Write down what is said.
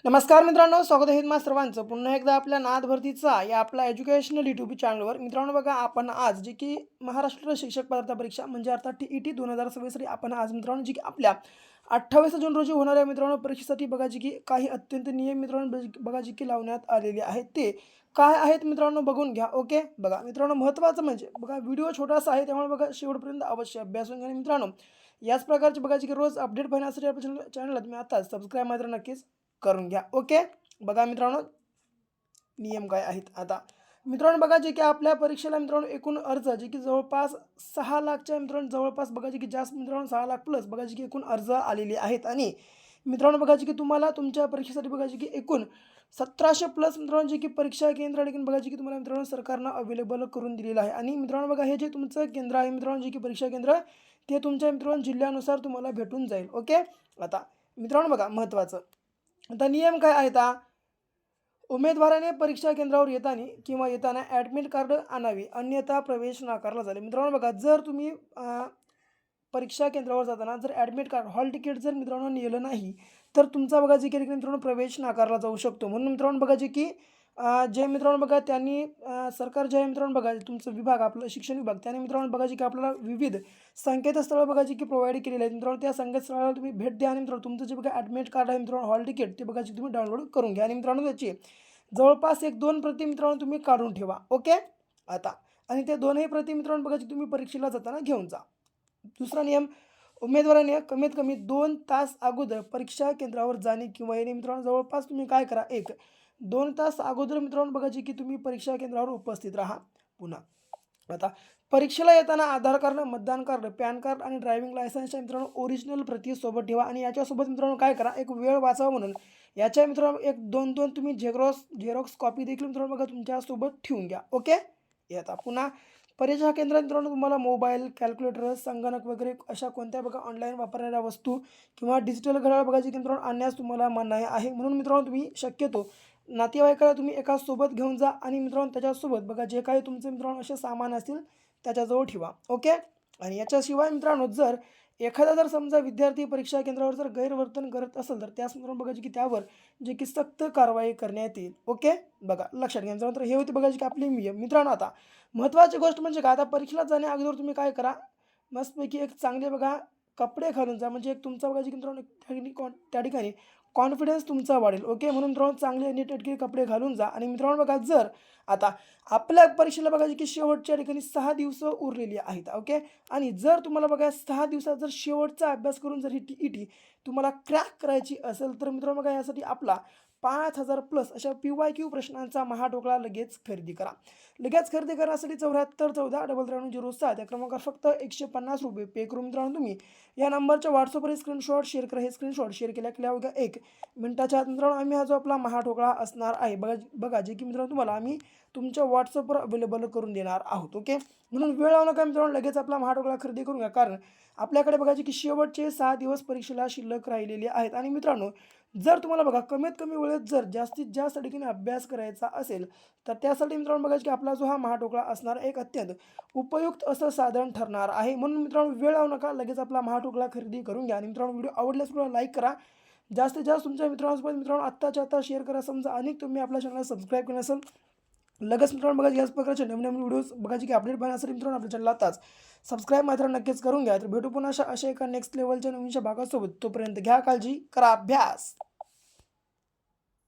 नमस्कार मित्रांनो, स्वागत आहे तुम्हा सर्वांचं पुन्हा एकदा आपल्या नाद भरतीचा या आपल्या एज्युकेशनल यूट्यूब चॅनलवर. मित्रांनो बघा, आपण आज जी की महाराष्ट्र शिक्षक पात्रता परीक्षा म्हणजे अर्थात TET 2026 साठी आपण आज मित्रांनो जी की आपल्या 28 जून रोजी होणाऱ्या मित्रांनो परीक्षेसाठी बघा जी की काही अत्यंत नियम मित्रांनो बघा जी की लावण्यात आलेले आहेत ते काय आहेत मित्रांनो बघून घ्या. ओके, बघा मित्रांनो, महत्त्वाचं म्हणजे बघा, व्हिडिओ छोटासा आहे त्यामुळे बघा शेवटपर्यंत अवश्य अभ्यासून घ्या मित्रांनो. याच प्रकारचे बघा जी की रोज अपडेट पाहण्यासाठी आपल्या चॅनलला तुम्ही आता सबस्क्राईब मात्र नक्कीच करून घ्या. ओके, बघा मित्रांनो, नियम काय आहेत आता. मित्रांनो बघा, जे की आपल्या परीक्षेला मित्रांनो एकूण अर्ज जे की जवळपास 6 लाखच्या मित्रांनो जवळपास बघा जे की जास्त मित्रांनो 6 लाख प्लस बघा जे की एकूण अर्ज आलेले आहेत. आणि मित्रांनो बघा जे की तुम्हाला तुमच्या परीक्षेसाठी बघा जे की एकूण 1700 प्लस मित्रांनो जे की परीक्षा केंद्र देखील बघा जे की तुम्हाला मित्रांनो सरकारनं अवेलेबल करून दिलेलं आहे. आणि मित्रांनो बघा, हे जे तुमचं केंद्र आहे मित्रांनो जे की परीक्षा केंद्र, ते तुमच्या मित्रांनो जिल्ह्यानुसार तुम्हाला भेटून जाईल. ओके, आता मित्रांनो बघा महत्त्वाचं, आता नियम काय आहेत हा. उमेदवाराने परीक्षा केंद्रावर येताना ॲडमिट कार्ड आणावे, अन्यथा प्रवेश नाकारला जाईल. मित्रांनो बघा, जर तुम्ही परीक्षा केंद्रावर जाताना जर ॲडमिट कार्ड हॉल तिकीट जर मित्रांनो नेलं नाही, तर तुमचा बघा जे की मित्रांनो प्रवेश नाकारला जाऊ शकतो. म्हणून मित्रांनो बघा जे की जे मित्रांनो बघा त्यांनी सरकार जे आहे मित्रांनो बघा तुमचं विभाग आपलं शिक्षण विभाग त्याने मित्रांनो बघा जे की आपल्याला विविध संकेतस्थळं बघा जी की प्रोव्हाइड केलेली आहेत. मित्रांनो त्या संकेतस्थळाला तुम्ही भेट द्या आणि मित्रांनो तुमचं जे बघा ॲडमिट कार्ड आहे मित्रांनो हॉल तिकीट ते बघा जे तुम्ही डाउनलोड करून घ्या. आणि मित्रांनो त्याची जवळपास 1-2 प्रती मित्रांनो तुम्ही काढून ठेवा. ओके, आता आणि ते दोनही प्रती मित्रांनो बघा तुम्ही परीक्षेला जाताना घेऊन जा. दुसरा नियम, उमेदवाराने कमीत कमी 2 तास अगोदर परीक्षा केंद्रावर जाणे किंवा येणे. मित्रांनो जवळपास तुम्ही काय करा, 1-2 तास अगोदर मित्रांनो बघा की तुम्ही परीक्षा केंद्रावर उपस्थित राहा. पुन्हा आता परीक्षेला येताना आधार कार्ड, मतदान कार्ड, पॅन कार्ड आणि ड्रायव्हिंग लायसन्सच्या मित्रांनो ओरिजिनल प्रती सोबत ठेवा. आणि याच्यासोबत मित्रांनो काय करा, एक वेळ वाचावा म्हणून याच्या मित्रांनो 1-2 तुम्ही झेरॉक्स कॉपी देखील मित्रांनो बघा तुमच्यासोबत ठेवून घ्या. ओके, आता पुन्हा परीक्षा केंद्रात मित्रांनो तुम्हाला मोबाईल, कॅल्क्युलेटर, संगणक वगैरे अशा कोणत्या बघा ऑनलाईन वापरणाऱ्या वस्तू किंवा डिजिटल घड्याळ बघा जी मित्रांनो आणण्यास तुम्हाला मनाई आहे. म्हणून मित्रांनो तुम्ही शक्यतो नातेवाईकाला तुम्ही एका सोबत घेऊन जा आणि मित्रांनो त्याच्यासोबत बघा जे काही तुमचे मित्रांनो असे सामान असतील त्याच्याजवळ ठेवा. ओके, आणि याच्याशिवाय मित्रांनो जर एखादा जर समजा विद्यार्थी परीक्षा केंद्रावर जर गैरवर्तन करत असेल तर त्यास मित्रांनो बघा की त्यावर जे की सक्त कारवाई करण्यात येईल. ओके, बघा लक्षात घ्या मित्रांनो. तर हे होते बघा की आपले नियम. मित्रांनो आता महत्त्वाची गोष्ट म्हणजे का, आता परीक्षेला जाण्या अगोदर तुम्ही काय करा, मस्तपैकी एक चांगले बघा कपडे घालून जा, म्हणजे एक तुमचा बघा की मित्रांनो त्या ठिकाणी कॉन्फिडन्स तुमचा वाढेल. ओके, म्हणून मित्रांनो चांगले नीटनेटके कपडे घालून जा. आणि मित्रांनो बघा, जर आता आपल्या परीक्षेला बघा की शेवटच्या ठिकाणी 6 दिवस उरलेली आहेत. ओके, आणि जर तुम्हाला बघा 6 दिवसात जर शेवटचा अभ्यास करून जर ही TET तुम्हाला क्रॅक करायची असेल तर मित्रांनो बघा यासाठी आपला 5000 प्लस अशा PYQ प्रश्नांचा महाठोकळा लगेच खरेदी करा. लगेच खरेदी करण्यासाठी 7414 या क्रमांकावर फक्त ₹150 पे करून मित्रांनो तुम्ही या नंबरच्या व्हॉट्सअपवर स्क्रीनशॉट शेअर करा. हे स्क्रीनशॉट शेअर केल्या बघा 1 मिनिटाच्या आत मित्रांनो आम्ही हा जो आपला महाठोकळा असणार आहे बघा जे की मित्रांनो तुम्हाला आम्ही तुमच्या व्हॉट्सअपवर अवेलेबल करून देणार आहोत. ओके, म्हणून वेळ लावू नका मित्रांनो, लगेच आपला महाठोकळा खरेदी करून घ्या. कारण आपल्याकडे बघा जे की शेवटचे 6 दिवस परीक्षेला शिल्लक राहिलेले आहेत. आणि मित्रांनो जर तुम्हाला बघा कमीत कमी वेळेत जर जास्तीत जास्त ठिकाणी अभ्यास करायचा असेल तर त्यासाठी मित्रांनो बघा की आपला जो हा महाठोकळा असणार एक अत्यंत उपयुक्त असं साधन ठरणार आहे. म्हणून मित्रांनो वेळ लावू नका, लगेच आपला महाठोकळा खरेदी करून घ्या. आणि मित्रांनो व्हिडिओ आवडल्यास तुम्हाला लाईक करा, जास्तीत जास्त तुमच्या मित्रांसोबत मित्रांनो आत्ताच्या आत्ता शेअर करा. समजा अनेक तुम्ही आपल्या चॅनलला सबस्क्राईब केलं नसेल, लगेच मित्रांनो बघा याच प्रकारचे नवीन व्हिडिओज बघा की अपडेट पाहण्यासाठी मित्रांनो आपल्या चॅनलला आताच सबस्क्राईब मात्र नक्कीच करून घ्या. तर भेटू पुन्हा अशा एका नेक्स्ट लेवलच्या नवीनच्या भागासोबत. तोपर्यंत घ्या काळजी, करा अभ्यास.